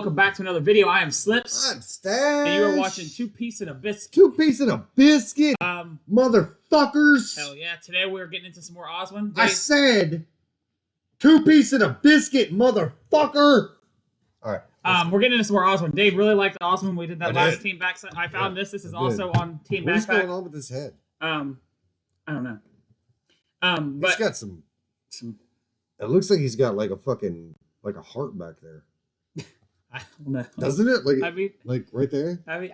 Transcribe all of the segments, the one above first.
welcome back to another video. I am Slips. I'm Stash. And you are watching Two Piece and a Biscuit. Two Piece and a Biscuit. Motherfuckers. Hell yeah. Today we're getting into some more Oswin. I said Two Piece and a Biscuit, motherfucker. All right. We're getting into some more Oswin. Dave really liked Oswin. We did that last Team Backpack. I found this. This is also on Team Backpack. What's going on with his head? I don't know. But he's got some. It looks like he's got like a fucking a heart back there. I don't know. Doesn't it? Like, I mean, like right there? I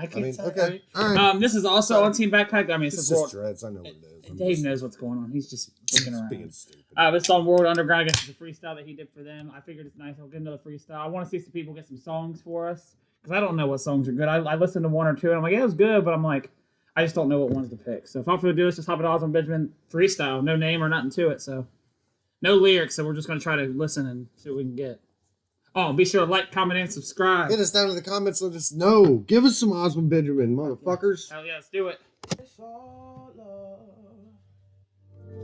can't tell. Okay. All right. This is also on Team Backpack. I mean, it's just dreads. I know what it is. Dave knows what's going on. He's just looking around. Being stupid. It's on World Underground. I guess it's a freestyle that he did for them. I figured it's nice. I'll get another freestyle. I want to see some people get some songs for us because I don't know what songs are good. I listened to one or two and I'm like, yeah, it was good, but I'm like, I just don't know what ones to pick. So if I'm going to do this, just hop at Oswin Benjamin freestyle. No name or nothing to it. So no lyrics. So we're just going to try to listen and see what we can get. Oh, be sure to like, comment, and subscribe. Get us down in the comments. Let us know. Give us some Oswin Benjamin, motherfuckers. Hell yeah, let's do it. It's all love.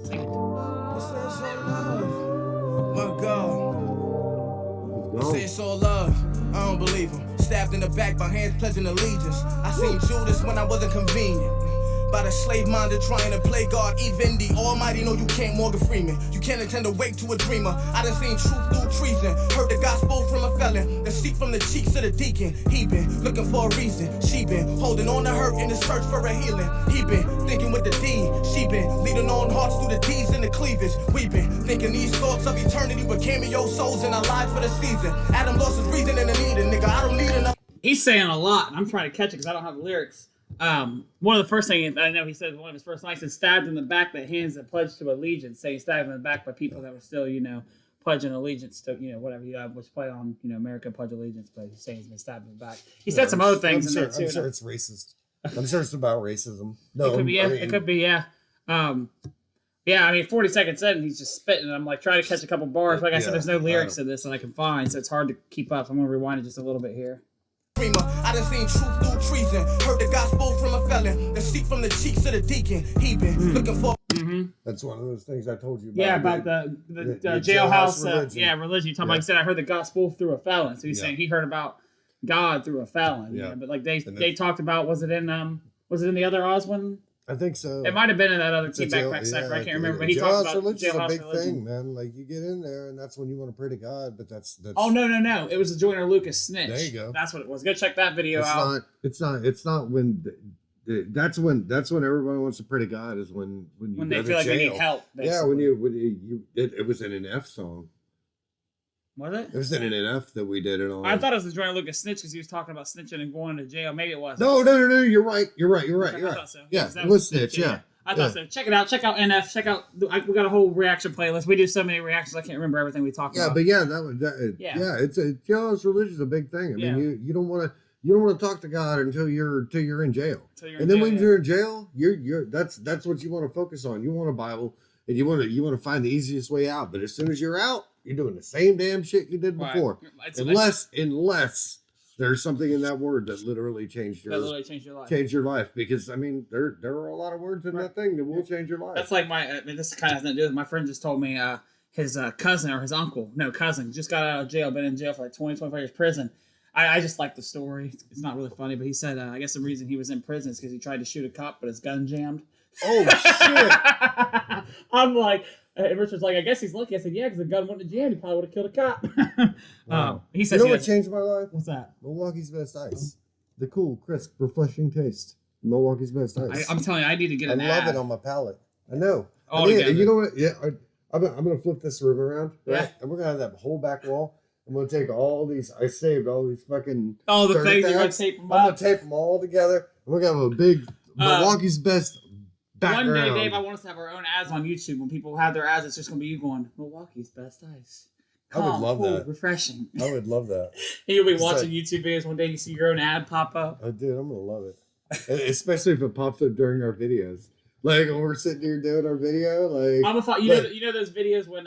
Sing it. It's all love. My God. Say it's all love. I don't believe him. Stabbed in the back by hands pledging allegiance. I seen Judas when I wasn't convenient. By the slave-minded trying to play God, even the Almighty know you can't Morgan Freeman. You can't intend to wake to a dreamer. I done seen truth through treason. Heard the gospel from a felon. The seat from the cheeks of the deacon. He been looking for a reason. She been holding on to hurt in the search for a healing. He been thinking with the D. She been leading on hearts through the D's and the cleavage. We been thinking these thoughts of eternity with cameo souls in our lives for the season. Adam lost his reason and the needing, nigga. I don't need enough. He's saying a lot, and I'm trying to catch it because I don't have the lyrics. One of the first things I know he said, one of his first lines is stabbed in the back that hands that pledge to allegiance, saying stabbed in the back by people that were still, pledging allegiance to, whatever he was play on, America pledge allegiance, but he's saying he's been stabbed in the back. He said some other things in there too. I'm sure it's racist. I'm sure it's about racism. No, it could be, yeah. It could be, yeah. Yeah, I mean, 40 seconds in, he's just spitting, and I'm like trying to catch a couple bars. Like I said, there's no lyrics to this that I can find, so it's hard to keep up. So I'm gonna rewind it just a little bit here. I done seen truth through treason. Heard the gospel from a felon. The seat from the cheeks of the deacon. He been looking for. That's one of those things I told you about. Yeah, about the jailhouse religion. Religion. You talking about? He said I heard the gospel through a felon. So he's saying he heard about God through a felon. Yeah, but like they talked about, was it in the other Oswin? I think so. It might have been in that other Team Backpack sector. I can't remember. But he talked about jailhouse religion. Big thing, man. Like you get in there, and that's when you want to pray to God. But that's. Oh no! It was the Joyner Lucas snitch. There you go. That's what it was. Go check that video out. It's not when. That's when everybody wants to pray to God is when they feel like they need help. Basically. Yeah, when you it was in an F song. Was it? It was in an NF that we did it on. I thought it was the Joyner Lucas snitch because he was talking about snitching and going to jail. Maybe it was. No. You're right. I thought so. Yeah, it was snitch. Yeah. I thought so. Check it out. Check out NF. Check out. We got a whole reaction playlist. We do so many reactions. I can't remember everything we talked about. But it's jailhouse religion is a big thing. I mean, you don't want to talk to God until you're in jail. And then when you're in jail, that's what you want to focus on. You want a Bible and you want to find the easiest way out. But as soon as you're out, you're doing the same damn shit you did before. Unless there's something in that word that literally changed your life. Changed your life. Because I mean, there are a lot of words in that thing that will change your life. That's like this kind of has nothing to do with it. My friend just told me his cousin or his cousin just got out of jail, been in jail for like 25 years prison. I just like the story. It's not really funny, but he said I guess the reason he was in prison is because he tried to shoot a cop, but his gun jammed. Oh shit! I'm like. And Richard's like, I guess he's lucky. I said, yeah, because the gun wouldn't have jammed. He probably would have killed a cop. Wow. He says, you know what changed my life? What's that? Milwaukee's Best Ice. The cool, crisp, refreshing taste. Milwaukee's Best Ice. I'm telling you, I need to get an ad. I love it on my palate. I know. And you know what? Yeah, I'm going to flip this room around. Right? Yeah. And we're going to have that whole back wall. I'm going to take all these. I saved all these fucking. Oh, the things you're going to tape them up. I'm going to tape them all together. And we're going to have a big Milwaukee's Best background. One day, Dave, I want us to have our own ads on YouTube. When people have their ads, it's just going to be you going, Milwaukee's Best Ice. Calm, I would love that. Refreshing. I would love that. You'll be watching YouTube videos one day and you see your own ad pop up. Oh, dude, I'm going to love it. Especially if it pops up during our videos. Like when we're sitting here doing our video. Like you know those videos when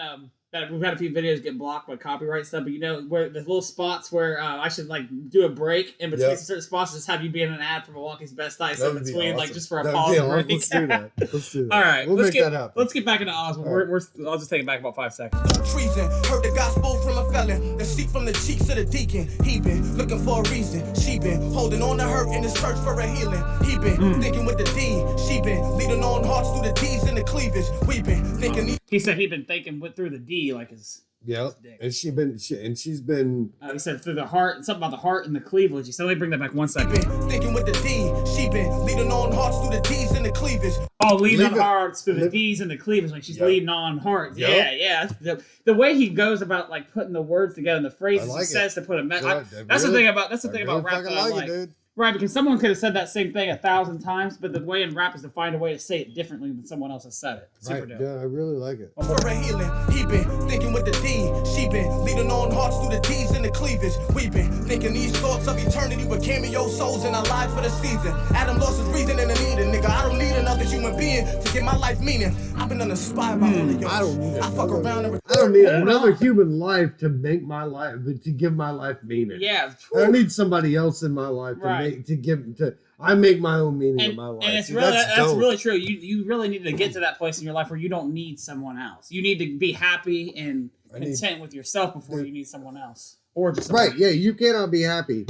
that we've had a few videos get blocked by copyright stuff, but you know where the little spots where I should like do a break in between certain spots, just have you be in an ad for Milwaukee's Best Ice in between, awesome. Like just for a pause break. Let's do that. Let's do that. All right, we'll make that happen. Let's get back into Oswin. Right. I'll just take it back about 5 seconds. Treason, heard the gospel from a felon. The seat from the cheeks of the deacon. He been looking for a reason. She been holding on to hurt in the search for a healing. He been thinking with the D. She been leading on hearts through the D's and the cleavage. We been thinking. He said he been thinking through the D like his. Yeah, and she's been. He said through the heart, something about the heart and the cleavage. He said, let me bring that back 1 second. Been thinking with the D. She been leading on hearts through the D's and the cleavage. Oh, leading on hearts through the D's and the cleavage, like she's leading on hearts. Yep. Yeah. The way he goes about like putting the words together and the phrases he says to put a message. That's the thing about rap that I like. Dude. Right, because someone could have said that same thing 1,000 times, but the way in rap is to find a way to say it differently than someone else has said it. Super dope. Yeah, I really like it. For a healing, he been thinking with the D. She been leading on hearts through the D's and the cleavage. We been thinking these thoughts of eternity with cameo souls in our lives for the season. Adam lost his reason and a need it, nigga. I don't need another human being to get my life meaning. I've been uninspired by all of y'all. I fuck around and I don't need another human life to make my life, to give my life meaning. Yeah. I don't need somebody else in my life I make my own meaning of my life. And it's really that's really true. You really need to get to that place in your life where you don't need someone else. You need to be happy and content with yourself before you need someone else. Or just right, yeah, you cannot be happy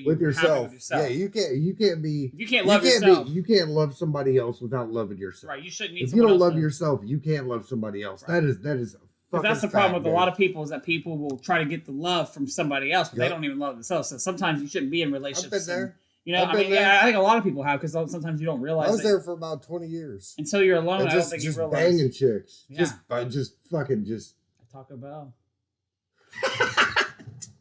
with yourself. Yeah, you can't be. You can't love yourself. You can't love somebody else without loving yourself. Right, you shouldn't need. If you don't love yourself, you can't love somebody else. Right. That is. Because that's the problem with a lot of people is that people will try to get the love from somebody else, but they don't even love themselves. So sometimes you shouldn't be in relationships. I've been there. You know, I think a lot of people have because sometimes you don't realize. I was there for about 20 years. Until you're alone, I don't think you realize. Banging chicks. Yeah. Just fucking. Taco Bell.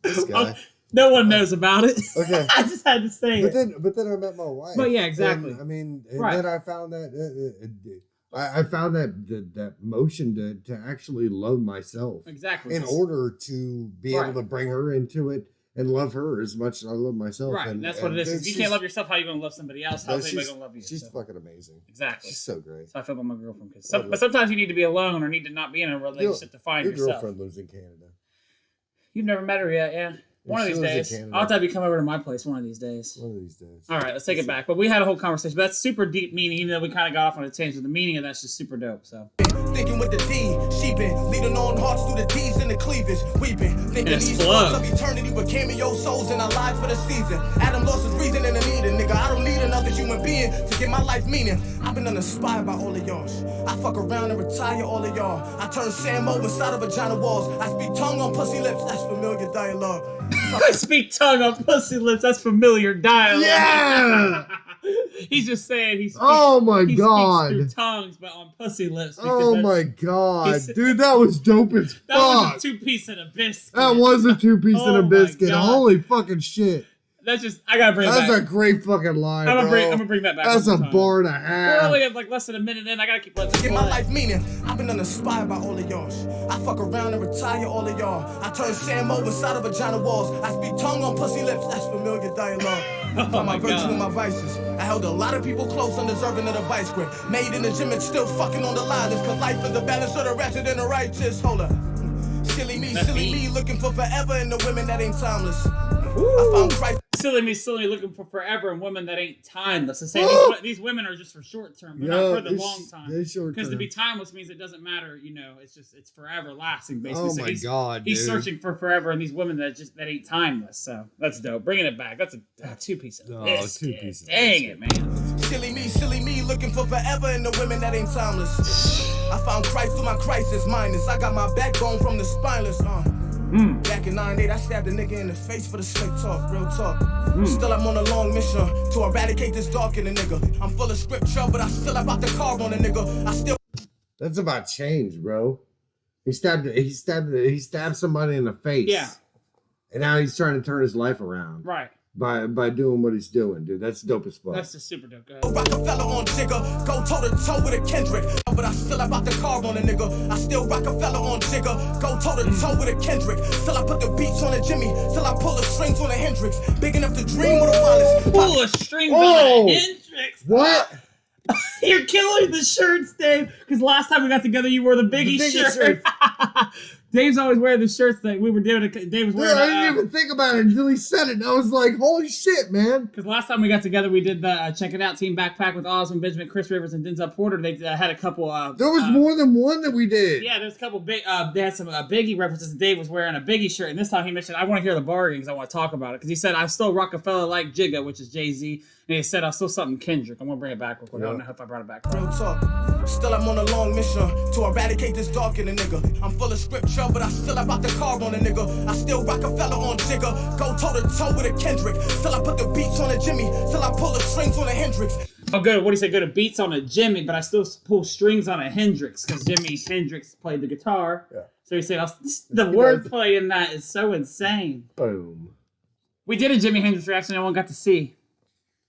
This guy. No one knows about it. Okay. I just had to say it. But then I met my wife. But yeah, exactly. And, then I found that I found that motion to actually love myself. Exactly. In order to be able to bring her into it and love her as much as I love myself. Right. And that's what it is. If you can't love yourself, how are you going to love somebody else? How's anybody going to love you? She's fucking amazing. Exactly. She's so great. So I feel about my girlfriend. But sometimes you need to be alone or need to not be in a relationship to find yourself. Your girlfriend lives in Canada. You've never met her yet, yeah? One of these days. I'll have to have you come over to my place one of these days. One of these days. All right, let's take it back. But we had a whole conversation. But that's super deep meaning, even though we kind of got off on a tangent. The meaning of that's just super dope. So. Thinking with the D, she been leading on hearts through the D's and the cleavage. We been thinking these thoughts of eternity with cameo souls in our lives for the season. Adam lost his reason and a need it, nigga. I don't need another human being to get my life meaning. I've been uninspired by all of y'all. I fuck around and retire all of y'all. I turn Sammo inside of vagina walls. I speak tongue on pussy lips. That's familiar dialogue. I speak tongue on pussy lips. That's familiar dialogue. Yeah. He's just saying he speaks. Oh my God. Speaks through tongues, but on pussy lips. Oh my God, dude, that was dope as fuck. That was a 2-piece and a biscuit. That was a 2-piece and a biscuit. Holy fucking shit. That's just, I gotta bring it back. That's a great fucking line, I'm gonna bring that back. That's a bar and a half. We're only at like less than a minute in. I gotta keep letting get my life meaning. I've been uninspired by all of y'all. I fuck around and retire all of y'all. I turn Sammo inside of vagina walls. I speak tongue on pussy lips. That's familiar dialogue. Oh my virtue and my vices. I held a lot of people close, undeserving of the vice grip. Made in the gym and still fucking on the line. Cause life is a balance of the ratchet and the righteous. Hold up. Silly me, looking for forever in the women that ain't timeless. I found Christ. Silly me, looking for forever and women that ain't timeless. To say these women are just for short term, but not for the long time. Because to be timeless means it doesn't matter, you know. It's forever lasting, basically. Oh my God, he's searching for forever, and these women that ain't timeless. So that's dope. Bringing it back. That's a 2-piece of biscuit. 2 pieces. Dang it, man. Silly me, looking for forever in the women that ain't timeless. I found Christ through my crisis minus. I got my backbone from the spineless. Back in 98, I stabbed a nigga in the face for the slick talk, real talk. Still I'm on a long mission to eradicate this dark in a nigga. I'm full of scripture, but I still about to carve on a nigga. That's about change, bro. He stabbed somebody in the face. Yeah. And now he's trying to turn his life around. Right. By doing what he's doing, dude. That's dope as fuck. That's just super dope. Go ahead. Rockefeller on Jigger, go toe to toe with a Kendrick. But I still about to carve on a nigga. I still Rockefeller on Jigger, go toe to toe with a Kendrick. Still I put the beats on a Jimmy, till I pull the strings on a Hendrix. Big enough to dream with a Wallace. Pull the strings on a Hendrix. What? You're killing the shirts, Dave. Because last time we got together, you wore the Biggie shirt. Dave's always wearing the shirts that we were doing. Dave was wearing. I didn't even think about it until he said it. And I was like, "Holy shit, man!" Because last time we got together, we did the Check It Out Team Backpack with Oswin, Benjamin, Chris Rivers, and Denzel Porter. They had a couple. There was more than one that we did. Yeah, there's a couple big. They had some Biggie references. Dave was wearing a Biggie shirt, and this time he mentioned, "I want to hear the bargain because I want to talk about it." Because he said, "I'm still Rockefeller like Jigga," which is Jay-Z, and he said, "I'm still something Kendrick." I'm gonna bring it back real quick. I don't know if I brought it back. Real talk. Still, I'm on a long mission to eradicate this dark in a nigga. I'm full of scripture, but I still about to carve on a nigga. I still Rockefeller on Jigga. Go toe to toe with a Kendrick. Still, I put the beats on a Jimmy. Still, I pull the strings on a Hendrix. Oh, good. What do you say? Go to beats on a Jimmy, but I still pull strings on a Hendrix because Jimi Hendrix played the guitar. Yeah. So he said, the wordplay in that is so insane. Boom. We did a Jimi Hendrix reaction no one got to see.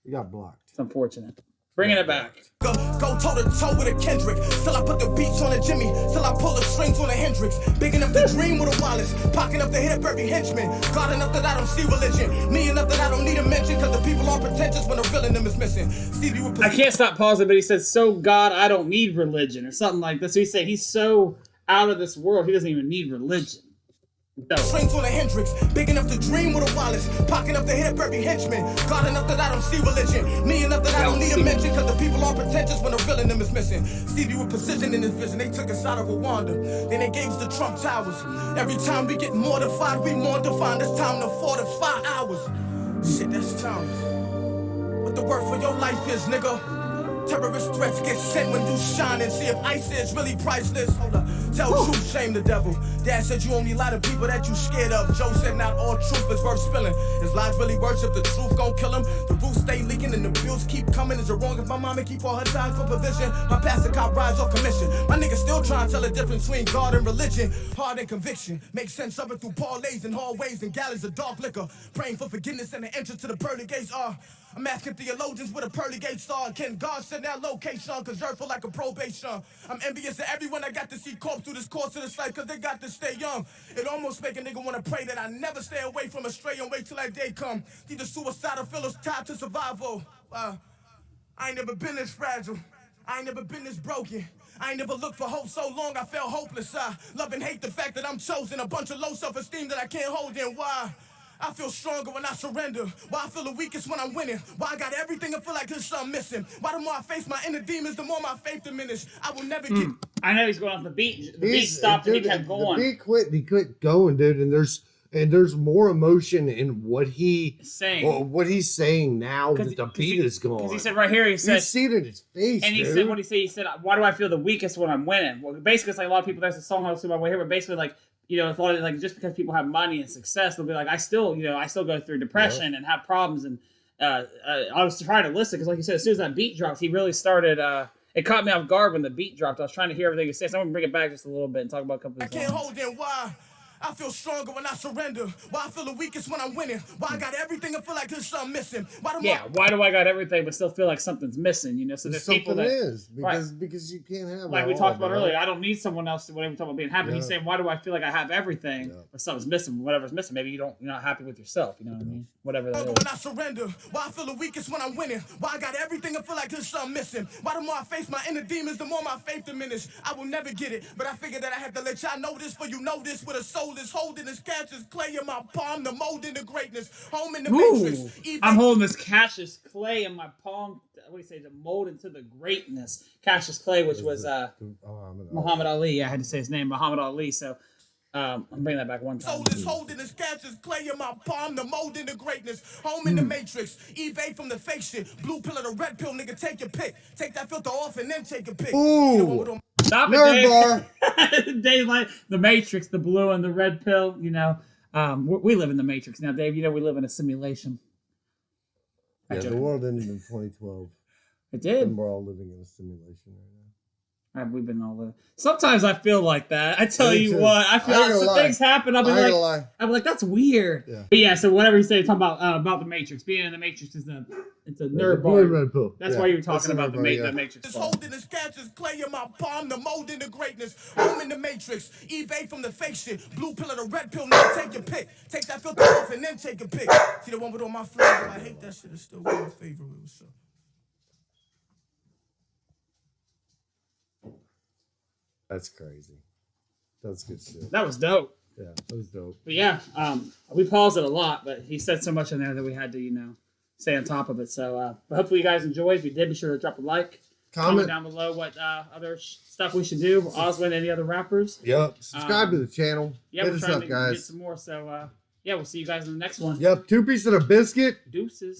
You got blocked. It's unfortunate. Bringing it back. Go toe to toe with a Kendrick. Still I put the beats on a Jimmy. Still I pull the strings on a Hendrix. Big enough to dream with a Wallace. Pocket enough to hit up every henchman. God enough that I don't see religion. Me enough that I don't need a mention. Cause the people are pretentious when the real in them is missing. I can't stop pausing, but he says, "So God, I don't need religion," or something like this. So he said he's so out of this world, he doesn't even need religion. No. Strings on a Hendrix, big enough to dream with a Wallace, pocket enough to hit up every henchman. God enough that I don't see religion, me enough that I don't need a mention. Cause the people are pretentious when the real in them is missing. Stevie with precision in his vision, they took us out of Rwanda, then they gave us the Trump Towers. Every time we get mortified, we more defined. It's time to fortify hours. Shit, that's time. What the word for your life is, nigga? Terrorist threats get sent when you shine and see if ice is really priceless. Hold up, tell truth, shame the devil. Dad said you only lie to people that you scared of. Joe said not all truth is worth spilling. Is lies really worse if the truth gon' kill him? The roof stay leaking and the bills keep coming. Is it wrong if my mama keep all her time for provision? My pastor cop rides off commission. My nigga still trying to tell the difference between God and religion. Hard and conviction. Make sense of it through parlays and hallways and galleys of dark liquor. Praying for forgiveness and the entrance to the pearly gates are. I'm asking theologians where the pearly gates are. Can God send that location? Cause earth feel like a probation. I'm envious of everyone that got to see corpse through this course of this life cause they got to stay young. It almost make a nigga wanna pray that I never stay away from a stray and wait till that day come. Either suicidal feelings tied to survival. I ain't never been this fragile. I ain't never been this broken. I ain't never looked for hope so long I felt hopeless. I love and hate the fact that I'm chosen. A bunch of low self-esteem that I can't hold in. Why? I feel stronger when I surrender. Why I feel the weakest when I'm winning. Why I got everything and feel like there's something missing. Why the more I face my inner demons, the more my faith diminishes. I will never get... I know he's going off the beat. The beat stopped and he kept going. The beat quit going, dude. And there's more emotion in what he's saying now that the beat is gone. Because he said right here, he said... You see it in his face, and he said, what did he say? He said, "Why do I feel the weakest when I'm winning?" Well, basically, it's like a lot of people, there's a song I was about here, but basically, like, you know, it's a lot of, like, just because people have money and success, they'll be like, I still go through depression and have problems. And I was trying to listen because, like you said, as soon as that beat dropped, he really started... it caught me off guard when the beat dropped. I was trying to hear everything he said, so I'm going to bring it back just a little bit and talk about a couple of songs. I can't hold in. Why? I feel stronger when I surrender. Why I feel the weakest when I'm winning. Why I got everything and feel like there's something missing. Why do I got everything but still feel like something's missing? You know, so there's people that because you can't have like we talked about earlier. I don't need someone else to whatever we talk about being happy. Yeah. He's saying, why do I feel like I have everything but something's missing? Whatever's missing, maybe you're not happy with yourself. You know what I mean? Whatever that is. When I surrender, why I feel the weakest when I'm winning. Why I got everything and feel like there's something missing. Why the more I face my inner demons, the more my faith diminishes. I will never get it, but I figured that I had to let y'all know this, for you know this. With a soul is holding this. Cassius clay in my palm, the mold into greatness. Home in the matrix. I'm holding this Cassius clay in my palm. What do you say? The mold into the greatness. Cassius Clay, which was Muhammad Ali. I had to say his name, Muhammad Ali. So I'm bringing that back one time. Soul is holding this Cassius clay in my palm, the mold into greatness. Home in the matrix. Evade from the fake shit. Blue pill or the red pill, nigga. Take your pick. Take that filter off and then take a pick. Ooh. Stop it, Dave. Dave, like the Matrix, the blue and the red pill. You know, we live in the Matrix now, Dave. You know, we live in a simulation. Yeah, the world ended in 2012. It did. And we're all living in a simulation right now. We've been all living. Sometimes I feel like that. I tell you what, I feel like some things happen. I'll be like, that's weird. Yeah. But yeah, so whatever you say, talking about the Matrix. Being in the Matrix is it's a nerd bar. Red pill. That's why you were talking about the Matrix. Just holding this Cassius clay in my palm, the mold into greatness. Home in the Matrix. Evade from the fake shit. Blue pill or the red pill, nigga. Take your pick. Take that filter off and then take a pick. See the one with all my flavor? I hate that shit. It's still my favorite. So. That's crazy. That's good shit. That was dope. Yeah, that was dope. But yeah, we paused it a lot, but he said so much in there that we had to, stay on top of it. So, but hopefully you guys enjoyed. If you did, be sure to drop a like. Comment down below what other stuff we should do. Oswin, any other rappers? Yep. Subscribe to the channel. Yeah, Hit we're us trying up, to guys. get some more. So, yeah, we'll see you guys in the next one. Yep. 2 pieces of a biscuit. Deuces.